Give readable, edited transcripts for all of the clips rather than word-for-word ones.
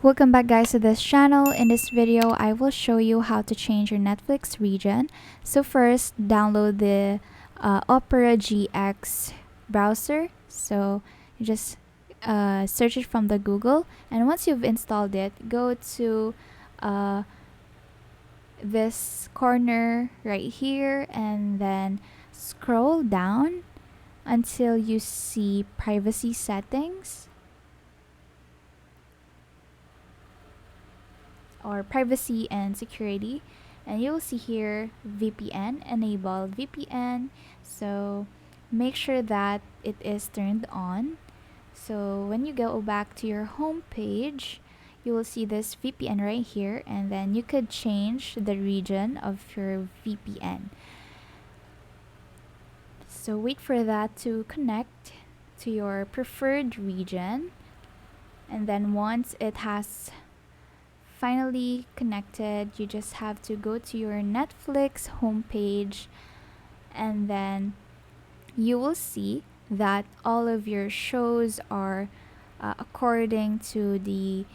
Welcome back guys to this channel. In this video, I will show you how to change your Netflix region. So first, download the Opera GX browser. So you just search it from the Google, and once you've installed it, go to uh, this corner right here and then scroll down until you see privacy settings or privacy and security, and you'll see here VPN, enable VPN. So make sure that it is turned on. So when you go back to your home page, you will see this VPN right here, and then you could change the region of your VPN. So wait for that to connect to your preferred region, and then once it has finally connected, you just have to go to your Netflix homepage, and then you will see that all of your shows are according to the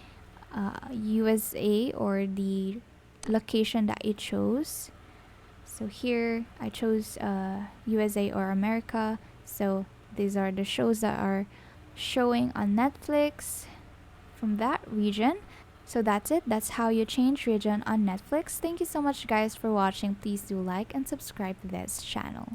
USA or the location that you chose. So here I chose USA or America. So these are the shows that are showing on Netflix from that region. So that's it. That's how you change region on Netflix. Thank you so much guys for watching. Please do like and subscribe to this channel.